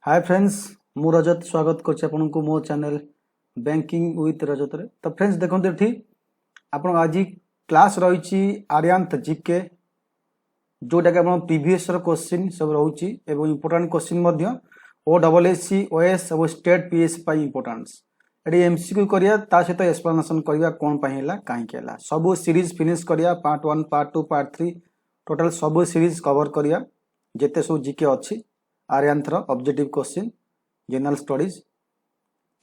Hi friends मु रजत स्वागत करछि आपनको मो चैनल बैंकिंग विथ रजत रे। तो फ्रेंड्स देखंते एठी आपण आज क्लास रहिछि आर्यांत जीके जोटा कि आपण प्रीवियस रो क्वेश्चन सब रहउछि एवं इंपोर्टेंट क्वेश्चन मध्य ओ डबल एससी ओएस और स्टेट पीएस पाई इंपोर्टेंस एडी एमसीक्यू करिया ता सहित एक्सप्लेनेशन करिया कोन पाई हैला काहे केला सब सीरीज फिनिश करिया पार्ट 1 पार्ट 2 पार्ट 3 टोटल सब सीरीज कवर करिया जेते सब जीके अछि आर्यांत रो ऑब्जेक्टिव क्वेश्चन जनरल स्टडीज।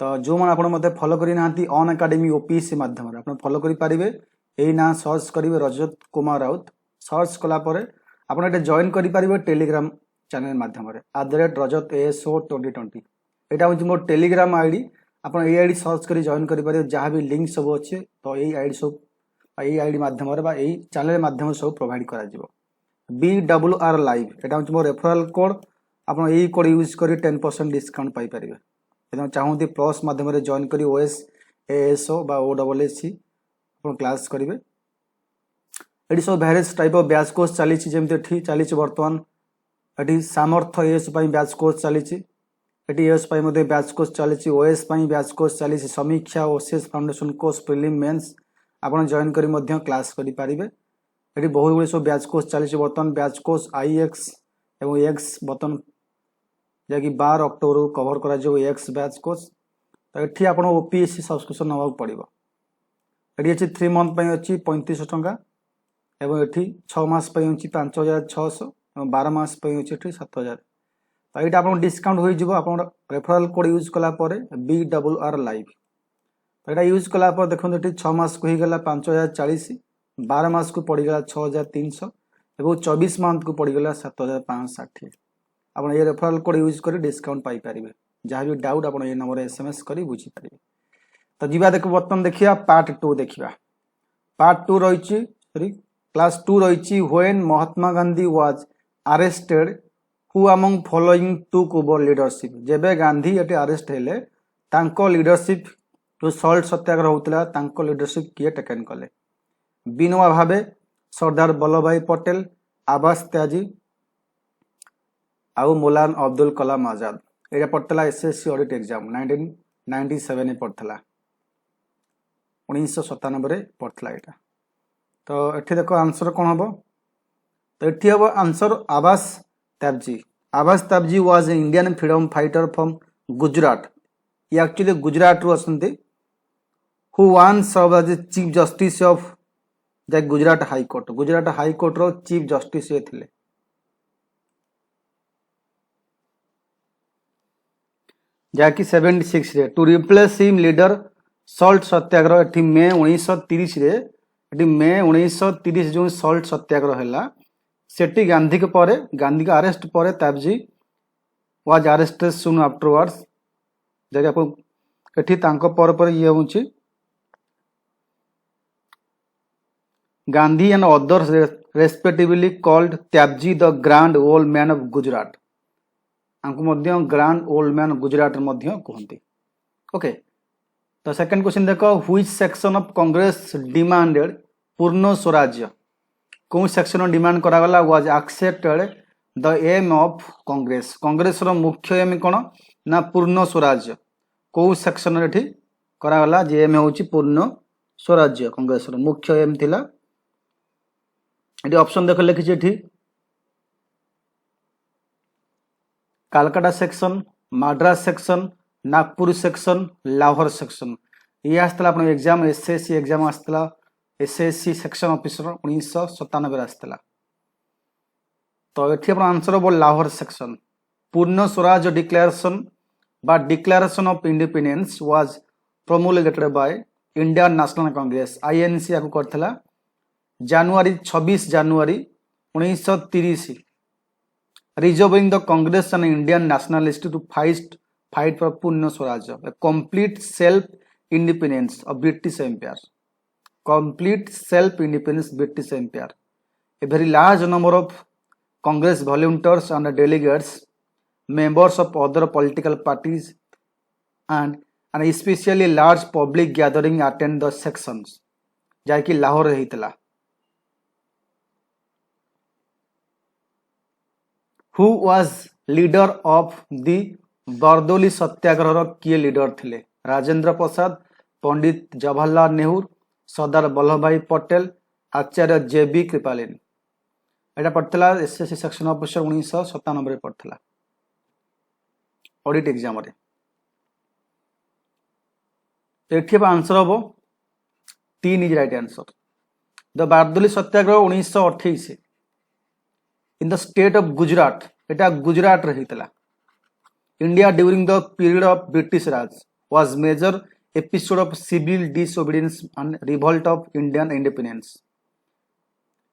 तो जो मैंने आपड़ मत फॉलो करना अन एकेडमी ओपीसी माध्यम आप फॉलो करेंगे यही ना सर्च करेंगे रजत कुमार राउत सर्च कलापर आपड़ जॉइन करेंगे टेलीग्राम चैनल माध्यम @रजत ASO 2020 यहाँ हूँ मोर टेलीग्राम आईडी आप आईडी सर्च कर जॉइन करेंगे जहाँ भी लिंक सब अच्छे तो यही आईडी सब यही आईडी माध्यम यही चैनल माध्यम सब प्रोवाइड कर BWR लाइव यहाँ हूँ मोर रेफरल कोड आप यही कोड यूज कर 10% डिस्काउंट पाइपर यदि चाहती प्लस मध्यम जॉइन कर OS ASO बा OSSC क्लास करेंगे ये सब various type of batch course चली जमी चली बर्तमान ये सामर्थ्य एएस बैच कोर्स चली एएस बैच कोर्स चली OS बैच कोर्स चली समीक्षा OCS foundation course prelim mains आप जॉइन कर क्लास करेंगे ये बहुत गुड़े सब बैच कोर्स चली बर्तमान बैच कोर्स IX एवं एक्स बर्तमान जहाँकि 12 अक्टोबर को कवर करा एक्स बैच कोर्स तो ये आप OPSC सब्सक्रिप्शन नवा पड़ो ये अच्छी 3 मंथ अच्छी 3500 टंका एवं ये 6 मास अच्छी 5600 और 12 मास अच्छी 7000 तो ये आप डिस्काउंट हो रेफरल कोड यूज कलापर BWR लाइव तो यहाँ यूज कलापर देखो ये 6 मास को होगा 5040 12 मास को पड़गला 6300 और 24 मंथ को पड़गला 7560 आप ये रेफरल कोड यूज कर डिस्काउंट पाइपर जहाँ भी डाउट आप ये नंबर SMS कर बुझीपारे। तो जीवा देख बर्तमान देखिया पार्ट 2 देखिया पार्ट 2 रही सॉरी क्लास 2 रही when Mahatma Gandhi was arrested who among following took over leadership जेबे गांधी ये अरेस्ट हेले तांको लीडरशिप जो सल्ट सत्याग्रह होता तांको लीडरशिप किए टेकन कले विनोबा भावे सरदार वल्लभ भाई पटेल आबास त्याजी आउ मौलाना अब्दुल कलाम आजाद ये पड़ता SSC ऑडिट एग्जाम 1997 पड़ता 1997 पड़ता यहाँ। तो ये देख आंसर कौन हम तो ये हम answer Abbas Tyabji was a Indian freedom fighter from Gujarat ये एक्चुअली गुजरात रु आसंती who once served as chief justice of the Gujarat high court रो चीफ जस्टिस ये थिले जहाँकि 76 रे to replace him leader salt Satyagraha एटी मे 1930 रे एटी मे 1930 जो सल्ट सत्याग्रह है सेठी गांधी के परे गांधी का अरेस्ट पर Tyabji was arrested soon afterwards जगह आप एठी तांको पर ये होची Gandhi and others respectively called Tyabji the grand old man of Gujarat grand old man Gujarat कहते। ओके तो सेकंड क्वेश्चन देख which section of Congress demanded Purna Swarajya कौन सेक्शन डिमांड करागला was accepted the aim of Congress रो मुख्य एम कौन ना पूर्ण स्वराज्य कौ सेक्शन रे करागला जे एम होची पूर्ण स्वराज्य कांग्रेस रो मुख्य एम थिला एटी ऑप्शन देख लिखी Calcutta section Madras section Nagpur section Lahore section ये आसला एग्जाम SSC एग्जाम आसला SSC सेक्शन ऑफिसर 1997 आसला तो ये आंसर हम लाहौर सेक्शन पूर्ण स्वराज डिक्लेरेशन बा declaration of independence was promulgated by Indian national Congress INC या करथिला जनवरी 26 जनवरी 1930 reserving the Congress and Indian nationalists to fight for Purna Swarajya, a complete self-independence of British Empire. Complete self-independence British Empire. A very large number of Congress volunteers and delegates, members of other political parties, and an especially large public gathering attend the sections. जाकि Lahore रहीतला who was leader of the Bardoli सत्याग्रह किए leader थिले? राजेंद्र प्रसाद, पंडित जवाहरलाल नेहरू, सरदार वल्लभ भाई पटेल, आचार्य जेबी कृपालिन। एटा पड़ता SSC section officer 1997 पड़ता audit exam रे। तो ये answer हम 3 is right answer. The Bardoli Satyagraha 1928 in the state of Gujarat, एटा गुजरात रे हितला। India during the period of British Raj was major episode of civil disobedience and revolt of Indian independence.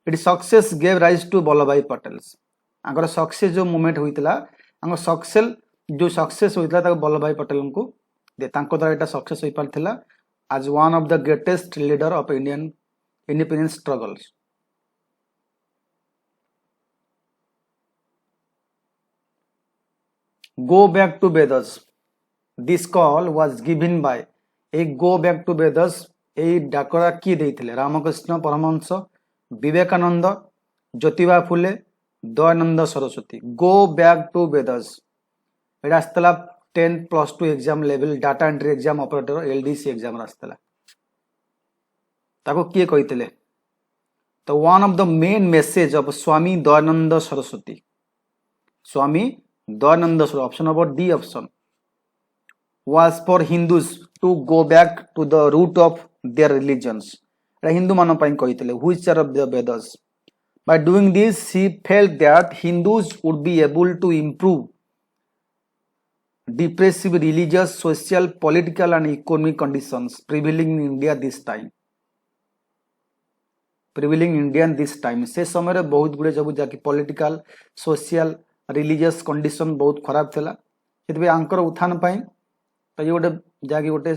It success gave rise to Vallabhbhai Patel. आंकर success जो movement होइतला, आंकर success होइतला ताको Vallabhbhai Patel को दे तांको द्वारा एटा सक्सेस होई पारथिला as one of the greatest leader of Indian independence struggles. Go back to Vedas. This call was given by a go back to Vedas এই ডাকরা কি ଦେଇଥିଲେ? Ramakrishna Paramahamsa, Vivekananda, Jyotiba Phule, Dayananda Saraswati. Go back to Vedas এটা আসতলা 10+2 exam level data entry exam operator LDC exam आसला। ताको किए कहितले? तो one of the main message of Swami Dayanand Saraswati, Swami Dayanand Saraswati, option number D option, was for Hindus to go back to the root of their religions. Hindu मान कही which are of the Vedas. By doing this he felt that Hindus would be able to improve depressive religious, social, political and economic conditions prevailing in India this time. Prevailing in India this time से समय रे बहुत गुड़े जब जाकि political, social, religious condition बहुत खराब थिला। सेतबे आंकर उत्थान पाई तो ये गोटे जाकि गोटे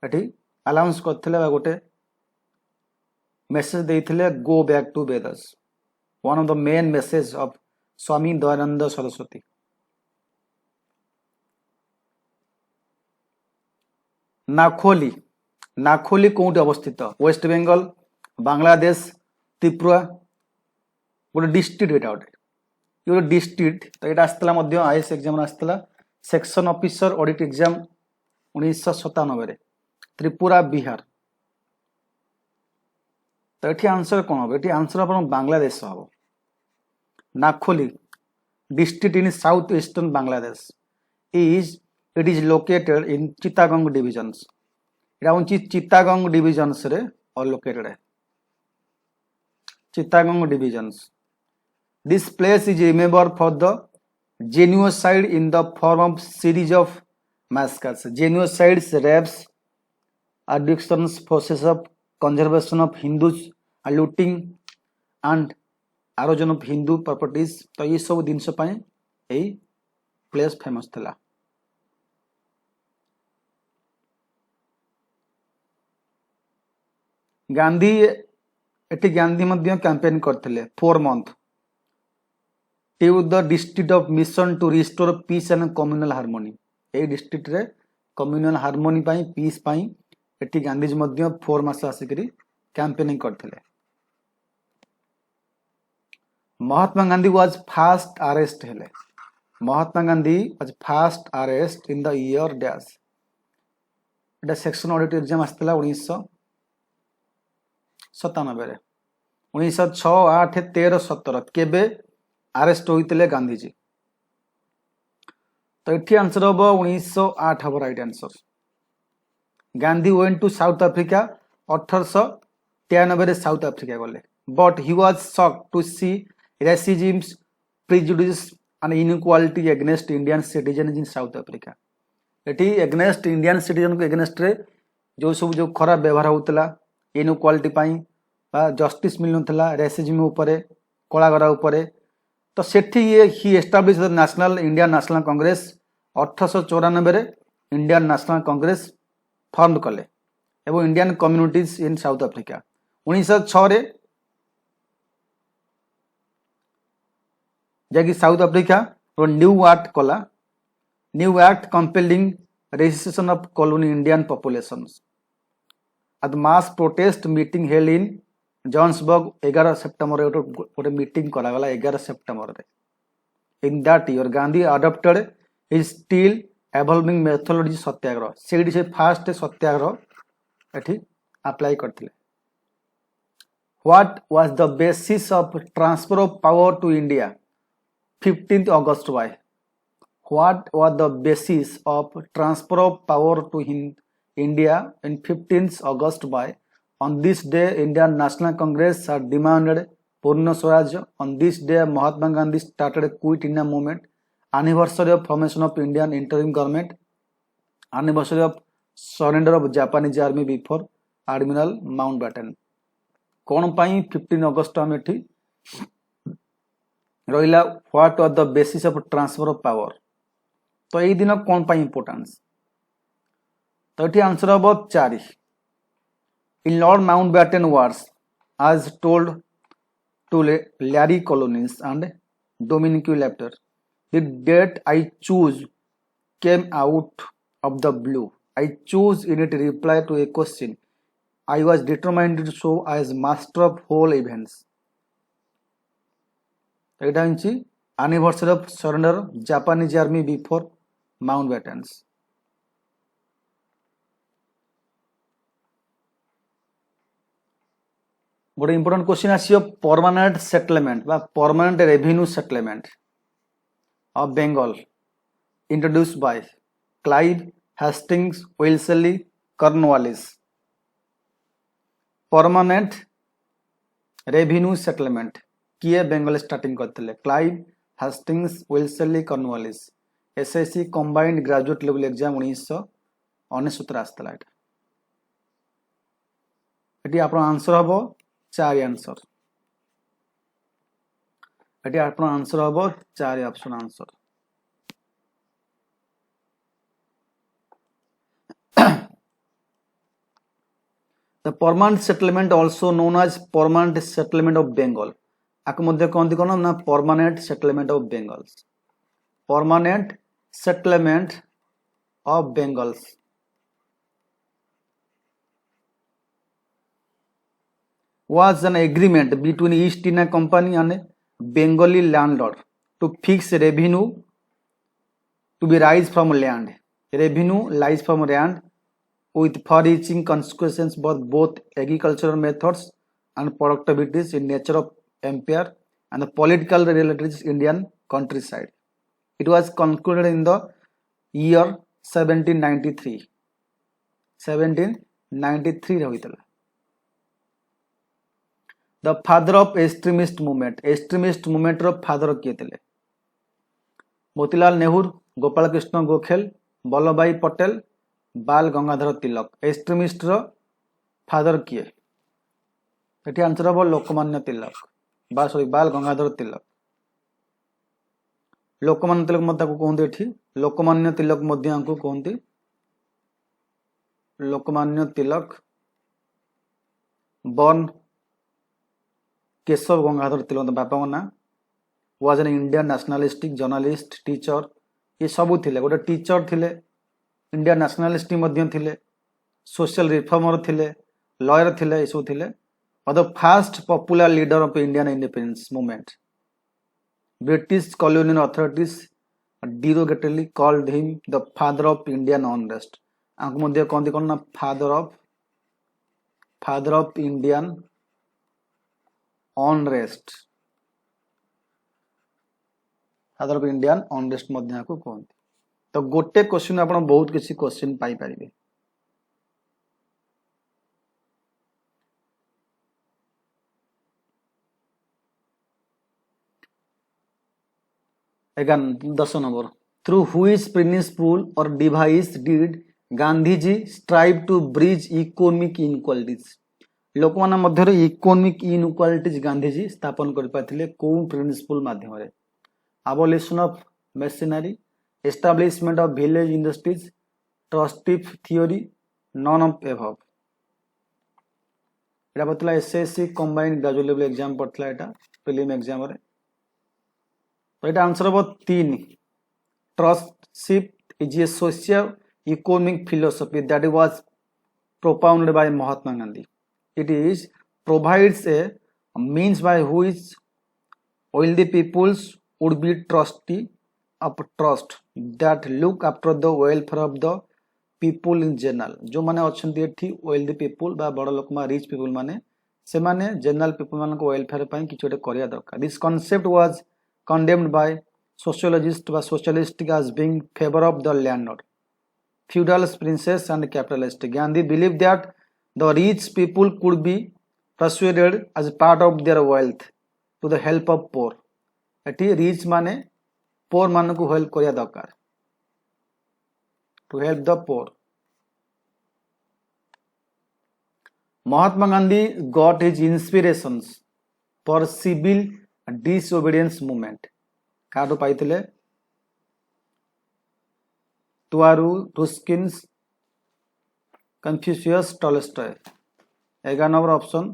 एठी अनाउंस करथिले बा गोटे मेसेज देथिले go back to Vedas, one of the main message of Swami Dayanand Saraswati. Noakhali, Noakhali कोउटी अवस्थित? वेस्ट बेंगल, बांग्लादेश, त्रिपुरा, गोटे डिस्ट्रिक्ट एटा गोटे ये डिस्ट्रिक्ट। तो ये आसला मध्य आईएएस एग्जाम आसला section officer audit exam 1997 Tripura Bihar. तो ये आंसर कौन हम? ये आंसर अपन बांग्लादेश हम। Noakhali district in south eastern Bangladesh it is located in Chittagong divisions. এটা হচ্ছে চিত্তাগং ডিভিজনস রে located है Chittagong divisions. This place is remembered for the genocide in the form of series of massacres. Genocides, rapes, abductions, process of conservation of Hindus, looting and erosion of Hindu properties. तो ये सब जिनस पाए यही place famous थिला। गांधी एटी गांधी मध्य campaign करथिले 4 month to the district of mission to restore peace and communal harmony. ए डिस्ट्रिक्ट रे कम्युनल हार्मोनी पाई, पीस पाई एटी गांधी जी मध्य 4 मास आसिकरी कैंपेनिंग करथिले। Mahatma Gandhi was fast arrest हेले? Mahatma Gandhi was fast arrest in the year dash. एटा सेक्शन ऑडिट एग्जाम आस्तला 1997 1906, 8, 13, 17 केबे अरेस्ट होइतले गांधी जी? तो ये आंसर हम 1908 हम right answer. Gandhi went to south Africa 1893 south Africa गले, but he was shocked to see racism, prejudice and inequality against Indian citizen in south Africa. एटी against Indian citizen को against रे जो सब जो खराब व्यवहार होतला, इनइक्वालिटी पाई जस्टिस मिलुनथला, रेसिज्म उपरे, कलागरा उपरे, तो सेठी ये he establish the national Indian national Congress 1894 रे इंडियन नेशनल कांग्रेस फॉर्म कले एवं Indian communities in south Africa. 1906 रे जाकि साउथ अफ्रीका न्यू एक्ट कला, new act compelling registration of colony Indian populations. At the mass protest meeting held in Johannesburg 11 September गोटे मीटिंग करागला 11 September रे. In that year Gandhi adopted is still evolving methodology Satyagraha से fast Satyagraha एठी apply करथिले what was the basis of transfer of power to India 15th August by what was the basis of transfer of power to India in 15th August by on this day Indian National Congress had demanded Purna Swaraj on this day Mahatma Gandhi started a Quit India movement anniversary of formation of Indian interim government anniversary of surrender of Japanese army before Admiral Mountbatten कौन पाई 15 अगस्त आम एठी रहिला what was the basis of transfer of power तो एई दिन कौन पाई importance तो एठी answer हबो 4 in lord Mountbatten words as told to Larry Collins and Dominic Lapter the date I choose came out of the blue I choose in it reply to a question I was determined to show as master of whole events. এটা হচ্ছে anniversary of surrender Japanese army before Mountbattens. ଗୋଟେ important question ଆସିବ permanent settlement ବା permanent revenue settlement of Bengal introduced by Clive Hastings Wellesley Cornwallis. Permanent revenue settlement किए Bengal starting करते Clive Hastings Wellesley Cornwallis SSC combined graduate level exam 1969 आसला eighty आपन answer हबो 4 answer eighty आपन answer हबो 4 option answer The permanent settlement also known as permanent settlement of Bengal. आक मध्य कहते कौन ना permanent settlement of Bengals. Permanent settlement of Bengals. Was an agreement between East India Company and Bengali landlord to fix revenue to be rise from land. Revenue lies from land with far-reaching consequences for both agricultural methods and productivities in nature of empire and the political realities Indian countryside. It was concluded in the year 1793. 1793 होइतला. The father of extremist movement row father किए थे मोतीलाल नेहरू गोपाल कृष्ण गोखले वल्लभ भाई पटेल बाल Gangadhar Tilak extremist रो father किए eighty answer हम लोकमान्य तिलक बाल गंगाधर तिलक लोकमान्य तिलक मत कहते एठी लोकमान्य तिलक मध्य को कहते लोकमान्य तिलक बर्न केशव गंगाधर तिलक बापा ना was an Indian nationalistic journalist teacher ये सबू थिले गोटे टीचर थिले इंडियन नेशनलिस्ट मध्य थिले सोशल रिफॉर्मर थिले लॉयर थिले ये सब थिले और the first popular leader of Indian independence movement British colonial authorities derogatorily called him the father of Indian unrest आंक मध्य कहते कौन ना father of Indian unrest father of Indian unrest मध्य को कहते तो गोटे क्वेश्चन आप बहुत किसी क्वेश्चन पाई पारिबे again 10 number through which principle or device did Gandhiji strive to bridge economic inequalities लोक मान मध्य इकोनॉमिक इनइक्वालिटीज गांधीजी स्थापन कर पाथिले को प्रिंसिपल माध्यम रे abolition of machinery establishment of village industries trustee theory none of above एटा बतला SSC combined graduate level exam पड़ता एटा prelim exam रे तो एटा आंसर हो 3 ट्रस्टशिप is a social economic philosophy that was propounded by Mahatma Gandhi. It is provides a means by which wealthy peoples would be trustee of trust that look after the welfare of the people in general जो माने अच्छे एठी wealthy people बा बड़ लोक rich people माने से माने जनरल पीपुल मान वेलफेयर पई किछ गोटे करिया दरकार this concept was condemned by sociologist बा socialist as being favor of the landlord feudal princes and capitalist Gandhi believed that the rich people could be persuaded as part of their wealth to the help of poor eighty rich माने पोर मान को help करिया दरकार to help the poor Mahatma Gandhi got his inspirations for civil disobedience movement काटो पाइथिले Thoreau Ruskin Confucius Tolstoy 11 number option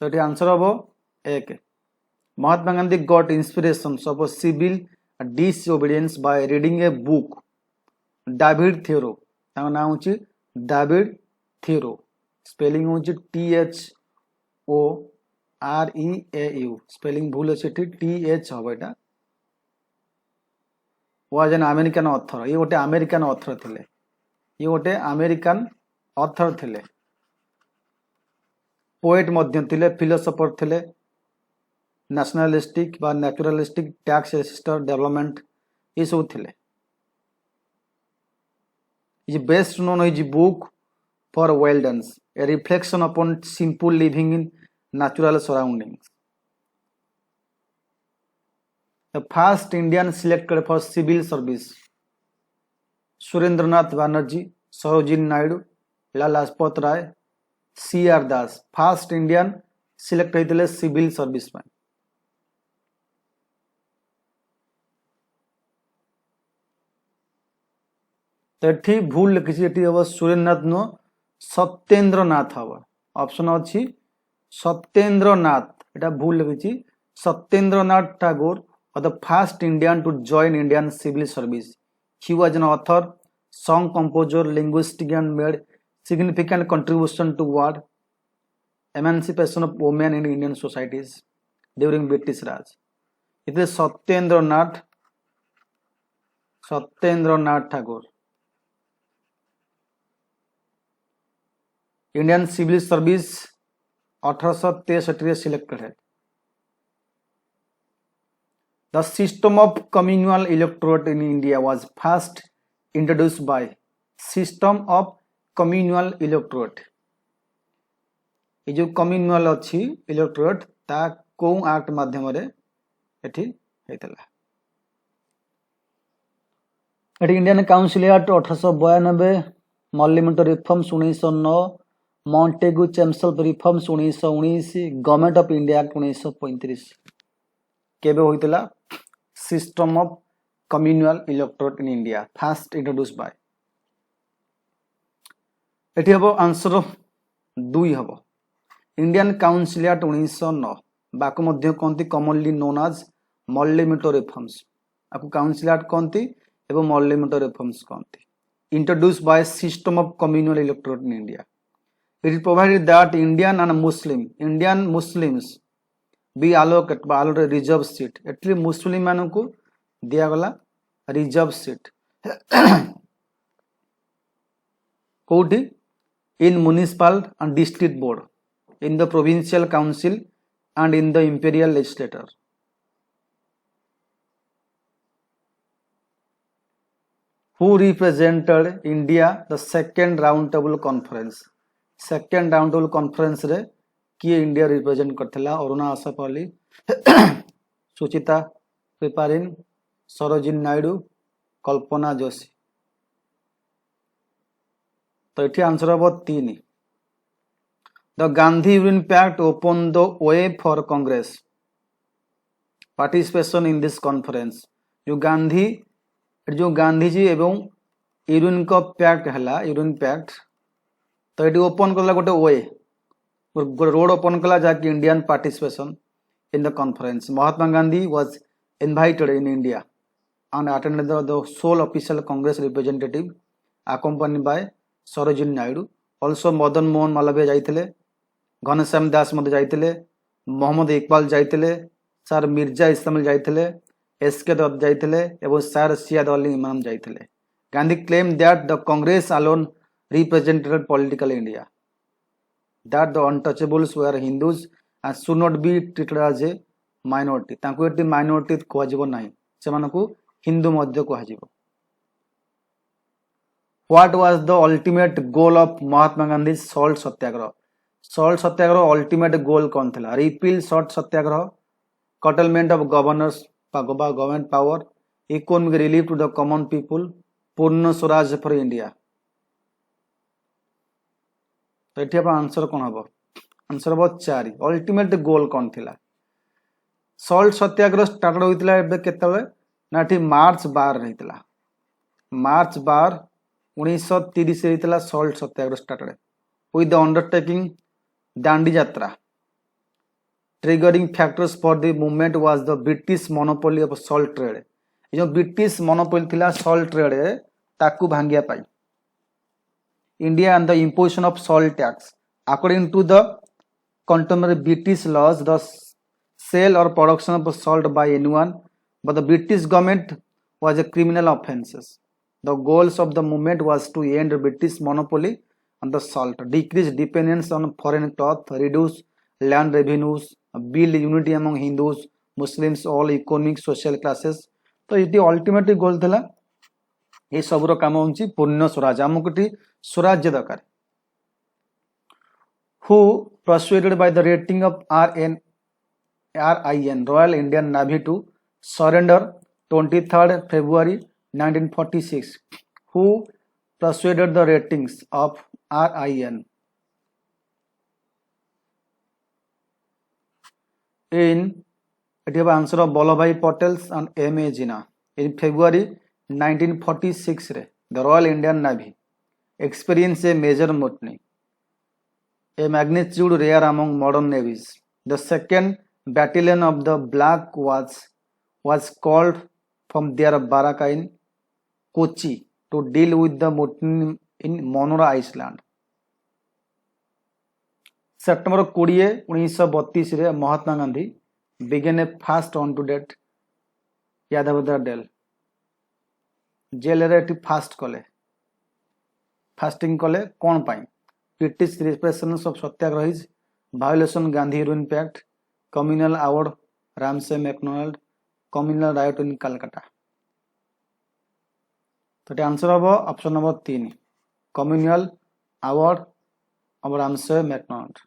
तो ये answer हम एक Mahatma Gandhi got inspirations of civil disobedience by reading a book David Thoreau ताको नाम होची David Thoreau spelling होची THOREAU स्पेलिंग भूल अछि TH हबो एटा वाज एन अमेरिकन ऑथर ये गोटे अमेरिकन ऑथर थिले ये गोटे अमेरिकन ऑथर थिले पोएट मध्य थिले फिलोसोफर थिले नेशनलिस्टिक बा नेचुरलिस्टिक टैक्स सिस्टर डेवलपमेंट ये सब थिले ये best known is book for Walden's a reflection upon simple living in natural surroundings The first Indian selected for civil service Surendranath Banerjee, Sarojini Naidu, Lala Lajpat Rai, C.R. Das. First Indian select होइतिले civil serviceman. तो एठी भूल लिखिछि एठी अब Surendranath no Satyendranath हवा option अछि सत्येंद्रनाथ एटा भूल लिखिछि Satyendranath Tagore or the first Indian to join Indian civil service. He was an author, song composer, linguist and made significant contribution toward emancipation of women in Indian societies during British Raj. It is Satyendranath Tagore. Indian civil service 1863 selected है. The system of communal electorate in India was first introduced by system of communal electorate. ये जो communal अच्छी electorate ता को act माध्यम रे एठी हेतला एठी Indian council act 1892 Morley Minto reforms 1909 Montagu Chelmsford reforms 1919 government of India act 1935 केबे होइतला system of communal electorate in India first introduced by एठी हबो आंसर 2 हबो इंडियन काउंसिल एक्ट 1909 बाको मध्य कोंती कॉमनली नोन एज मॉर्लिमेंट रिफॉर्म्स आको काउंसिल एक्ट कोंती एवं मॉर्लिमेंट reforms कोंती introduced by system of communal electorate in India it is provided that Indian Muslims be allocated by allotted reserve seat एटली मुस्लिम मानन को दिया गला रिजर्व सीट कोठी in municipal and district board in the provincial council and in the imperial legislature who represented India the second round table conference रे किए India represent करथिला अरुणा आसापाली सुचिता पिपारिन सरोजिनी नायडू कल्पना जोशी तो ये आंसर हम 3 the Gandhi union pact open the way for Congress participation in this conference जो गांधीजी एवं union का पैक्ट हला यूनियन पैक्ट तो ये ओपन करला गोटे वे रोड ओपन कला जाकि Indian participation in the conference Mahatma Gandhi was invited in India and attended the sole official Congress representative accompanied by Sarojini Naidu. Also Madan Mohan Malviya जाइथिले घनश्याम दास मध्य जाइथिले मोहम्मद इकबाल जाइथिले सर मिर्जा इस्लाम जाइथिले एसके दत्त जाइथिले एवं सर सियाद अली इमाम जाइथिले। Gandhi claim that the Congress alone represented political India, that the untouchables were Hindus and should not be treated as a minority। तांको एटी माइनॉरिटी कुहाजिबो नाही, सेमानकु हिंदू मध्य कुहाजिबो। What was the ultimate goal of Mahatma Gandhi salt satyagraha? Salt satyagraha ultimate goal कौन थिला? Repeal salt satyagraha, curtailment of governors government power, economic relief to the common people, Purna Swaraj for India. तो ये आंसर कौन हम? आंसर हम 4। अल्टीमेट गोल कौन थिला? सॉल्ट सत्याग्रह स्टार्ट होइतिला एबे केतबे ना ठी मार्च 12 रहितिला। मार्च 12 1930 रहितिला salt satyagraha start with the undertaking Dandi Yatra. Triggering factors for the movement was the British monopoly of salt trade. ये जो ब्रिटिश मोनोपोली थिला सॉल्ट ट्रेड ताकू भांगिया पाई। India and the imposition of salt tax. According to the contemporary British laws, the sale or production of salt by anyone but the British government was a criminal offences. The goals of the movement was to end British monopoly on the salt, decrease dependence on foreign cloth, reduce land revenues, build unity among Hindus, Muslims, all economic social classes. तो ये ultimate goal था। ये सबरो काम होची पूर्ण स्वराज, आमको स्वराज्य दरकार। Who persuaded by the rating of RIN Royal Indian Navy to surrender 23rd February 1946? Who persuaded the ratings of RIN? It is answer of Vallabhbhai Patel and M.A. Jinnah in February 1946 रे the Royal Indian Navy experienced a major mutiny, a magnitude rare among modern navies. The second battalion of the Black was called from their barracks in Kochi to deal with the mutiny in Monora Island. September 20 1932 रे Mahatma Gandhi began a fast on to date यादवदार डेल jail रे fast कले, fasting कले कौन पाई? British repressions of satyagrahis, violation Gandhi रूल pact, communal award Ramsay MacDonald, communal riot in Calcutta. तो आंसर हम option number 3 communal award of Ramsay MacDonald.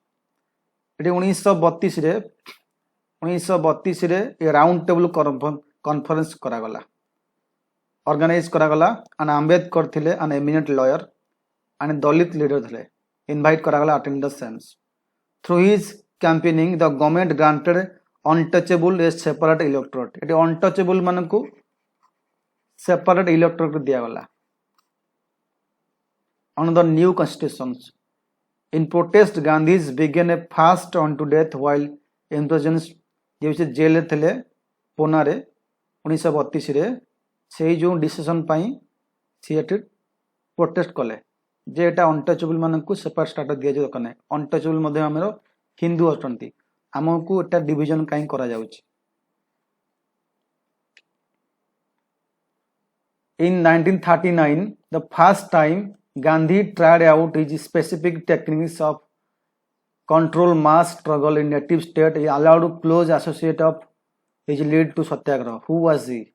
ये 1932 रे ये राउंड टेबल कॉन्फ्रेंस करागला, ऑर्गेनाइज करागला। एंड आंबेडकर थिले an eminent lawyer and Dalit leader थिले, invite करागला attend the same. Through his campaigning the government granted untouchable a separate electorate. ये untouchable मान को सेपरेट इलेक्टोरेट दिया गला on the new constitution. In protest Gandhi's began a fast on to death while imprisoned. जे jail थिले पुणे 1932 रे से जो डिसीजन पाई सी प्रोटेस्ट कले जे एटा अनटचेबल मान को सेपरेट स्टाटस दिया दरकार ना। अनटचेबल मध्य आमर हिंदू अच्छा आमको एटा डिविजन कहीं करा जाउछि। In 1939 the first time Gandhi tried out his specific techniques of control mass struggle in native state. He allowed close associate of his lead to satyagraha. Who was he?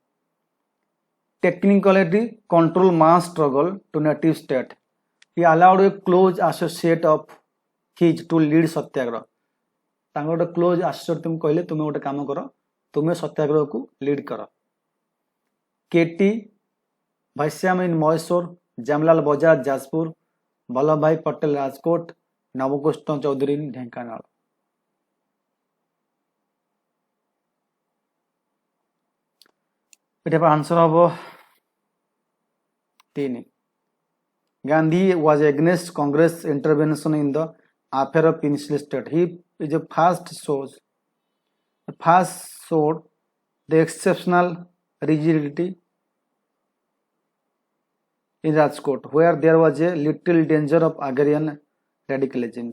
Technically control mass struggle to native state. He allowed a close associate of his to lead satyagraha. तांको गोटे close associate तुम कहले तुम्हें गोटे काम कर, तुम्हें सत्याग्रह को लीड कर। केटी भाईश्याम इन मैसूर, जमलाल बजाज जाजपुर, वल्लभ भाई पटेल राजकोट, नवकृष्ण चौधरी ढेंकानाल। ये आंसर हम 3। Gandhi was against Congress intervention in the affair of Peninsular State. He is the first showed the exceptional rigidity in Rajkot, where there was a little danger of agrarian radicalism.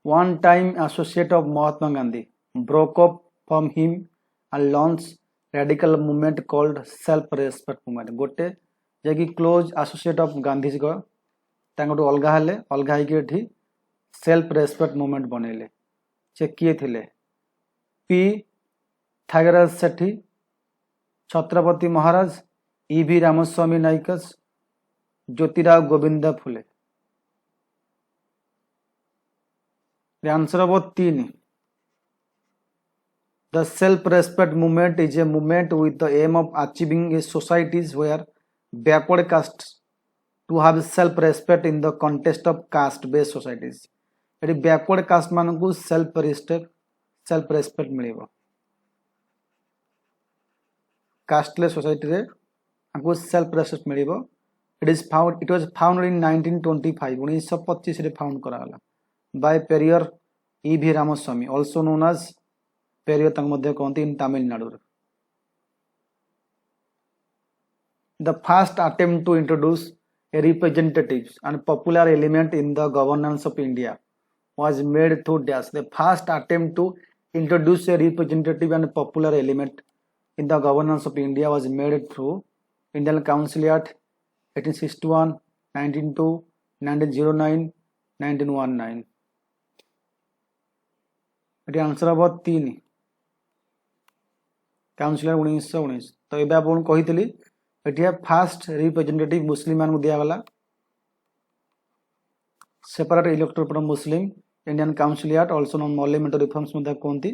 one time associate of Mahatma Gandhi broke up from him and launched radical movement called self-respect movement. गोटे जैकि close associate of Gandhi ji को तांगटू अलगा हेले अलगा ହେଇକି ଏଠି self respect movement बनेले से किए थिले पी ଥ୍ୟାଗରାଜ ସେଠୀ ଛତ୍ରପତି ମହାରାଜ ଇଭି ରାମସ୍ୱାମୀ ନାଇକସ ज्योतिराव गोविंद फुले आंसर अब 3 The self-respect movement is a movement with the aim of achieving a societies where backward castes to have self-respect in the context of caste-based societies. एटी backward caste मान को self respect मिलेबो casteless society रे आपको self respect मिलेबो it was founded in 1925 1925 रे found करा गला by Periyar E V Ramaswamy also known as Periyar तंग मध्ये कहते in Tamil Nadu the first attempt to introduce a representatives and popular element in the governance of India was made through dash. The first attempt to introduce a representative and popular element in the governance of India was made through Indian Council Act 1861, 1902, 1909, 1919. Eighty answer हम 3 council 1919 तो ये आपन कहितली eighty fast representative मुस्लिम मान दिया गला separate electoral from Muslim Indian council act also known parliament reforms मध्ये कोंती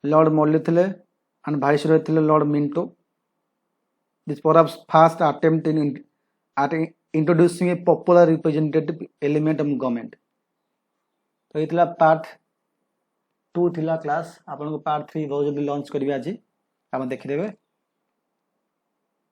Lord Molly थिले and viceroy थिले Lord Minto this perhaps first attempt in introducing A popular representative element of government तो इतला part 2 थिला class आपन को part 3 बहुत जल्दी लॉन्च करबी आज आप देखि देबे